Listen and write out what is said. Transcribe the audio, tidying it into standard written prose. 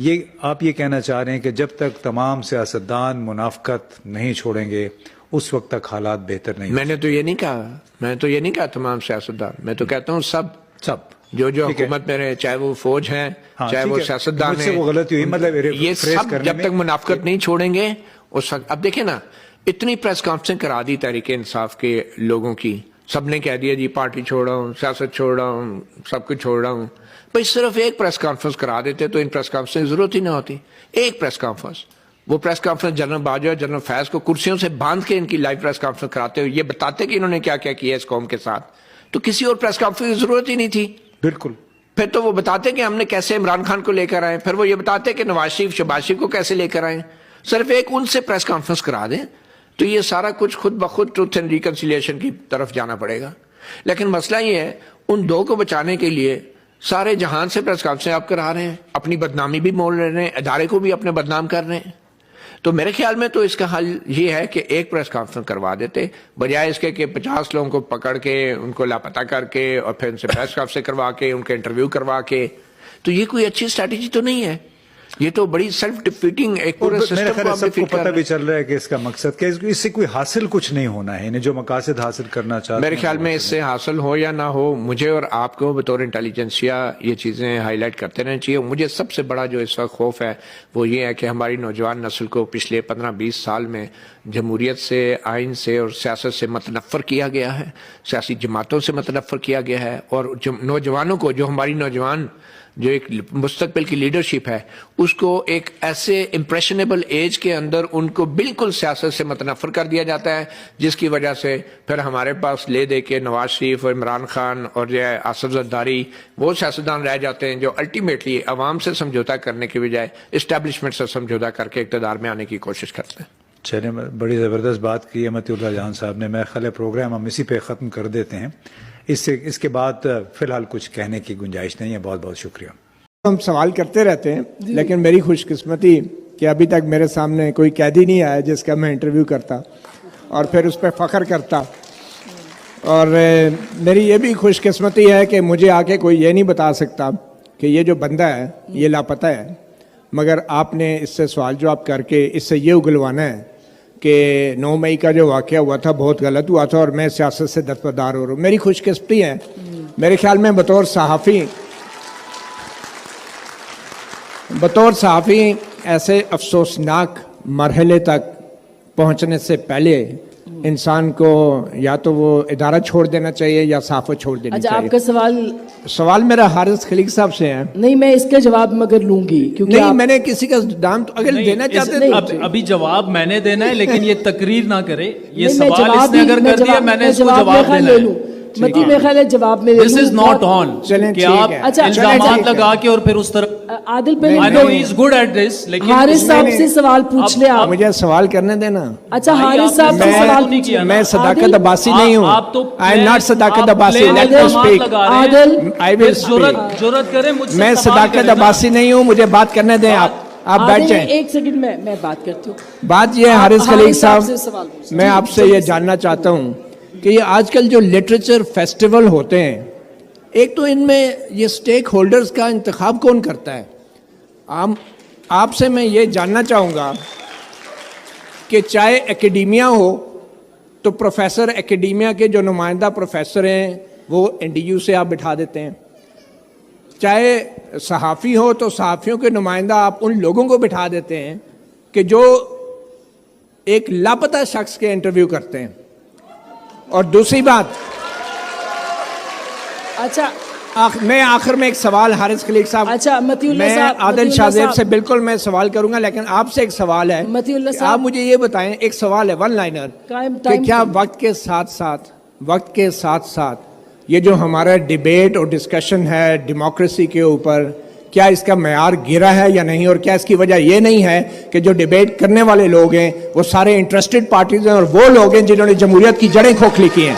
یہ آپ یہ کہنا چاہ رہے ہیں کہ جب تک تمام سیاستدان منافقت نہیں چھوڑیں گے اس وقت تک حالات بہتر نہیں؟ میں نے تو یہ نہیں کہا تمام سیاستدان، میں تو کہتا ہوں سب جو حکومت میں رہے، چاہے وہ فوج ہیں، چاہے وہ سیاستدان ہیں، وہ غلطی ہوئی، مطلب یہ سب جب تک منافقت نہیں چھوڑیں گے اس وقت. اب دیکھیں نا، اتنی پریس کانفرنس کرا دی تحریک انصاف کے لوگوں کی، سب نے کہہ دیا جی پارٹی چھوڑ رہا ہوں، سیاست چھوڑ رہا ہوں، سب کچھ چھوڑ رہا ہوں. بھائی صرف ایک پریس کانفرنس کرا دیتے تو ان پریس کانفرنس کی ضرورت ہی نہ ہوتی. ایک پریس کانفرنس، وہ پریس کانفرنس جنرل باجوہ اور جنرل فیض کو کرسیوں سے باندھ کے ان کی لائیو پریس کانفرنس کراتے ہوئے یہ بتاتے کہ انہوں نے کیا کیا کیا اس قوم کے ساتھ، تو کسی اور پریس کانفرنس کی ضرورت ہی نہیں تھی. بالکل. پھر تو وہ بتاتے کہ ہم نے کیسے عمران خان کو لے کر آئے، پھر وہ یہ بتاتے کہ نواز شریف شہباز شریف کو کیسے لے کر آئے. صرف ایک ان سے پریس کانفرنس کرا دیں تو یہ سارا کچھ خود بخود ٹروتھ اینڈ ریکنسیلیشن کی طرف جانا پڑے گا. لیکن مسئلہ یہ ہے ان دو کو بچانے کے لیے سارے جہان سے پریس کانفرنس آپ کرا رہے ہیں، اپنی بدنامی بھی مول رہے ہیں، ادارے کو بھی اپنے بدنام کر رہے ہیں. تو میرے خیال میں تو اس کا حل یہ ہے کہ ایک پریس کانفرنس کروا دیتے، بجائے اس کے کہ 50 لوگوں کو پکڑ کے ان کو لاپتہ کر کے اور پھر ان سے پریس کانفرنس کروا کے ان کے انٹرویو کروا کے. تو یہ کوئی اچھی اسٹریٹجی تو نہیں ہے، یہ تو بڑی سیلف ڈیفیٹنگ ایک پورے سسٹم کو سب کو پتہ بھی چل رہا ہے کہ اس کا مقصد کہ اس سے کوئی حاصل کچھ نہیں ہونا ہے، جو مقاصد حاصل کرنا چاہتے ہیں. میرے خیال میں اس سے حاصل ہو یا نہ ہو، مجھے اور آپ کو بطور انٹیلیجنسیا یہ چیزیں ہائی لائٹ کرتے رہنا چاہیے. مجھے سب سے بڑا جو اس وقت خوف ہے وہ یہ ہے کہ ہماری نوجوان نسل کو پچھلے 15-20 سال میں جمہوریت سے، آئین سے اور سیاست سے متنفر کیا گیا ہے، سیاسی جماعتوں سے متنفر کیا گیا ہے، اور نوجوانوں کو، جو ہماری نوجوان جو ایک مستقبل کی لیڈرشپ ہے، اس کو ایک ایسے امپریشنیبل ایج کے اندر ان کو بالکل سیاست سے متنفر کر دیا جاتا ہے، جس کی وجہ سے پھر ہمارے پاس لے دے کے نواز شریف اور عمران خان اور جو ہے آصف زرداری وہ سیاستدان رہ جاتے ہیں جو الٹیمیٹلی عوام سے سمجھوتا کرنے کے بجائے اسٹیبلشمنٹ سے سمجھوتا کر کے اقتدار میں آنے کی کوشش کرتے ہیں. چلیں، بڑی زبردست بات کی ہے متی اللہ جان صاحب نے. میں خیال پروگرام ہم اسی پہ ختم کر دیتے ہیں، اس کے بعد فی الحال کچھ کہنے کی گنجائش نہیں ہے. بہت بہت شکریہ. ہم سوال کرتے رہتے ہیں، لیکن میری خوش قسمتی کہ ابھی تک میرے سامنے کوئی قیدی نہیں آیا جس کا میں انٹرویو کرتا اور پھر اس پہ فخر کرتا. اور میری یہ بھی خوش قسمتی ہے کہ مجھے آ کے کوئی یہ نہیں بتا سکتا کہ یہ جو بندہ ہے یہ لاپتہ ہے، مگر آپ نے اس سے سوال جواب کر کے اس سے یہ اگلوانا ہے کہ 9 مئی کا جو واقعہ ہوا تھا بہت غلط ہوا تھا اور میں سیاست سے دستبردار ہو رہا ہوں. میری خوش قسمتی ہے، میرے خیال میں بطور صحافی ایسے افسوسناک مرحلے تک پہنچنے سے پہلے انسان کو یا تو وہ ادارہ چھوڑ دینا چاہیے یا صحافت چھوڑ دینی چاہیے. آپ کا سوال میرا حارث خلیق صاحب سے ہے. نہیں، میں اس کا جواب مگر لوں گی کیونکہ نہیں، میں نے کسی کا دام تو اگر دینا چاہتے ہیں ابھی جواب میں نے دینا ہے، لیکن یہ تقریر نہ کرے. یہ سوال اس نے اگر کر دیا میں نے اس کو جواب دینا ہے. متی میں خیال ہے جواب میں This is not on کہ آپ الزامات لگا کے اور پھر اس طرح. عادل پہ I know he is good at this لیکن حارث صاحب سے سوال پوچھ لے آپ. مجھے سوال کرنے دینا. اچھا حارث صاحب سے سوال نہیں کیا. میں صداقت عباسی نہیں ہوں. I am not صداقت Abbasi. Let me speak. Adil I will speak. جرأت کریں مجھ سے. میں صداقت عباسی نہیں ہوں، مجھے بات کرنے دیں. آپ بیٹھ جائیں. ایک سیکنڈ میں بات کرتی ہوں. بات یہ ہے حارث خلیق صاحب، میں آپ سے یہ جاننا چاہتا ہوں کہ یہ آج کل جو لٹریچر فیسٹیول ہوتے ہیں، ایک تو ان میں یہ سٹیک ہولڈرز کا انتخاب کون کرتا ہے؟ آپ سے میں یہ جاننا چاہوں گا کہ چاہے اکیڈیمیا ہو تو پروفیسر اکیڈیمیا کے جو نمائندہ پروفیسر ہیں وہ NDU سے آپ بٹھا دیتے ہیں، چاہے صحافی ہو تو صحافیوں کے نمائندہ آپ ان لوگوں کو بٹھا دیتے ہیں کہ جو ایک لاپتہ شخص کے انٹرویو کرتے ہیں. اور دوسری بات، اچھا میں آخر میں ایک سوال حارث خلیق صاحب، اچھا متی اللہ میں صاحب، عادل شاہ زیب سے بالکل میں سوال کروں گا، لیکن آپ سے ایک سوال ہے متی اللہ کہ صاحب، آپ مجھے یہ بتائیں، ایک سوال ہے ون لائنر، کہ کیا وقت کے ساتھ ساتھ یہ جو ہمارا ڈیبیٹ اور ڈسکشن ہے ڈیموکریسی کے اوپر، کیا اس کا معیار گرا ہے یا نہیں؟ اور کیا اس کی وجہ یہ نہیں ہے کہ جو ڈیبیٹ کرنے والے لوگ ہیں وہ سارے انٹرسٹڈ پارٹیز ہیں اور وہ لوگ ہیں جنہوں نے جمہوریت کی جڑیں کھوکھلی کی ہیں؟